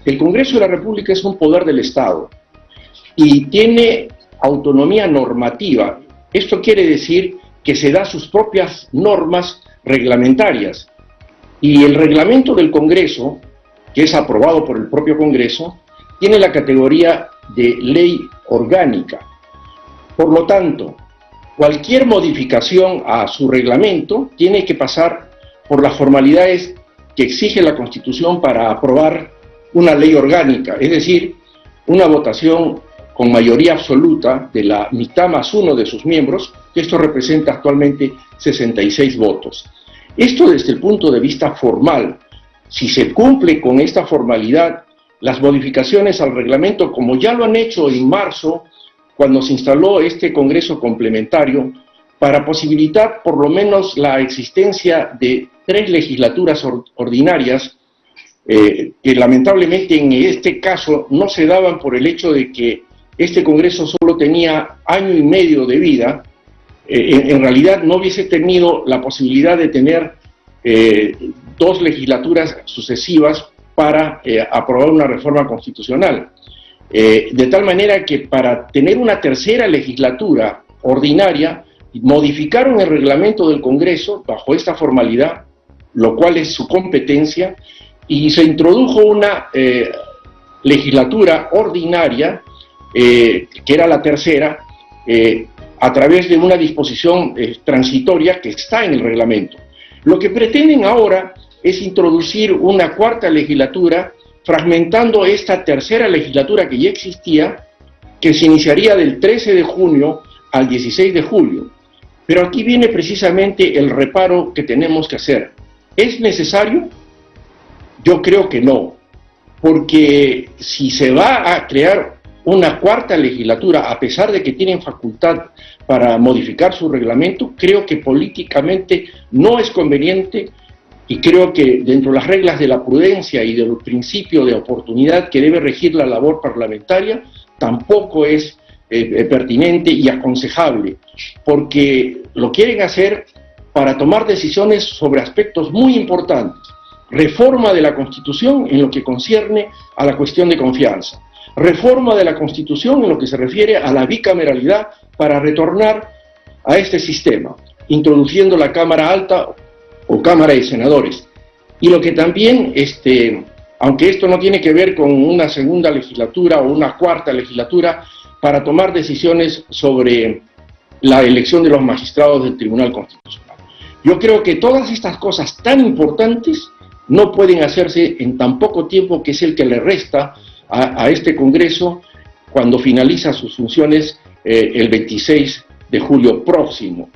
El Congreso de la República es un poder del Estado y tiene autonomía normativa. Esto quiere decir que se da sus propias normas reglamentarias. Y el reglamento del Congreso, que es aprobado por el propio Congreso, tiene la categoría de ley orgánica. Por lo tanto, cualquier modificación a su reglamento tiene que pasar por las formalidades que exige la Constitución para aprobar una ley orgánica, es decir, una votación con mayoría absoluta de la mitad más uno de sus miembros, que esto representa actualmente 66 votos. Esto desde el punto de vista formal. Si se cumple con esta formalidad, las modificaciones al reglamento, como ya lo han hecho en marzo, cuando se instaló este Congreso complementario, para posibilitar por lo menos la existencia de 3 legislaturas ordinarias, que lamentablemente en este caso no se daban por el hecho de que este Congreso solo tenía año y medio de vida. En realidad no hubiese tenido la posibilidad de tener 2 legislaturas sucesivas para aprobar una reforma constitucional. De tal manera que para tener una tercera legislatura ordinaria, modificaron el reglamento del Congreso bajo esta formalidad, lo cual es su competencia, y se introdujo una legislatura ordinaria, que era la tercera, a través de una disposición transitoria que está en el reglamento. Lo que pretenden ahora es introducir una 4ª legislatura, fragmentando esta tercera legislatura que ya existía, que se iniciaría del 13 de junio al 16 de julio. Pero aquí viene precisamente el reparo que tenemos que hacer. ¿Es necesario? Yo creo que no, porque si se va a crear una 4ª legislatura, a pesar de que tienen facultad para modificar su reglamento, creo que políticamente no es conveniente, y creo que dentro de las reglas de la prudencia y del principio de oportunidad que debe regir la labor parlamentaria, tampoco es pertinente y aconsejable, porque lo quieren hacer para tomar decisiones sobre aspectos muy importantes. Reforma de la Constitución en lo que concierne a la cuestión de confianza. Reforma de la Constitución en lo que se refiere a la bicameralidad para retornar a este sistema, introduciendo la Cámara Alta o Cámara de Senadores. Y lo que también, aunque esto no tiene que ver con una segunda legislatura o una 4ª legislatura, para tomar decisiones sobre la elección de los magistrados del Tribunal Constitucional. Yo creo que todas estas cosas tan importantes no pueden hacerse en tan poco tiempo, que es el que le resta a este Congreso cuando finaliza sus funciones el 26 de julio próximo.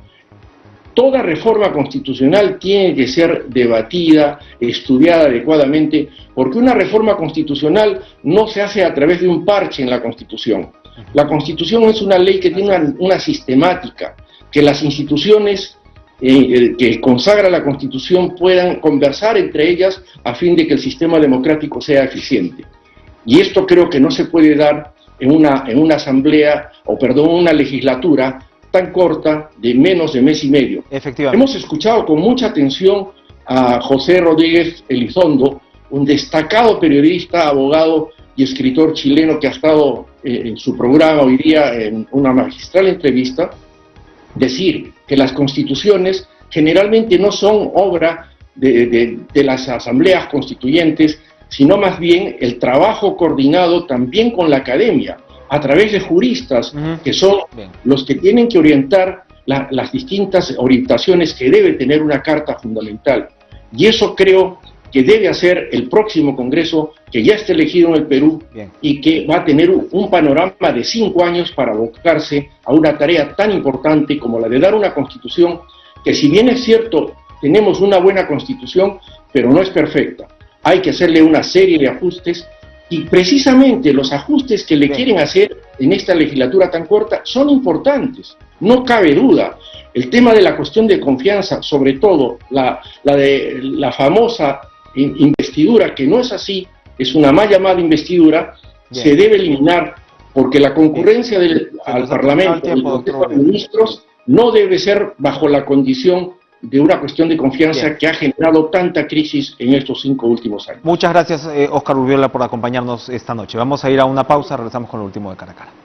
Toda reforma constitucional tiene que ser debatida, estudiada adecuadamente, porque una reforma constitucional no se hace a través de un parche en la Constitución. La Constitución es una ley que tiene una sistemática, que las instituciones que consagra la Constitución puedan conversar entre ellas a fin de que el sistema democrático sea eficiente. Y esto creo que no se puede dar en una asamblea, una legislatura tan corta de menos de mes y medio. Efectivamente. Hemos escuchado con mucha atención a José Rodríguez Elizondo, un destacado periodista, abogado y escritor chileno que ha estado en su programa hoy día en una magistral entrevista, decir que las constituciones generalmente no son obra de las asambleas constituyentes, sino más bien el trabajo coordinado también con la academia, a través de juristas, que son los que tienen que orientar las distintas orientaciones que debe tener una carta fundamental. Y eso creo que debe hacer el próximo Congreso, que ya está elegido en el Perú, y que va a tener un panorama de 5 años para abocarse a una tarea tan importante como la de dar una constitución que, si bien es cierto, tenemos una buena constitución, pero no es perfecta. Hay que hacerle una serie de ajustes, y precisamente los ajustes que le quieren hacer en esta legislatura tan corta son importantes, no cabe duda. El tema de la cuestión de confianza, sobre todo la de la famosa investidura, que no es así, es una mal llamada investidura, se debe eliminar, porque la concurrencia al Parlamento, del Consejo de Ministros, no debe ser bajo la condición de una cuestión de confianza Bien. que ha generado tanta crisis en estos 5 últimos años. Muchas gracias, Óscar Urbiola, por acompañarnos esta noche. Vamos a ir a una pausa, regresamos con lo último de Cara a Cara.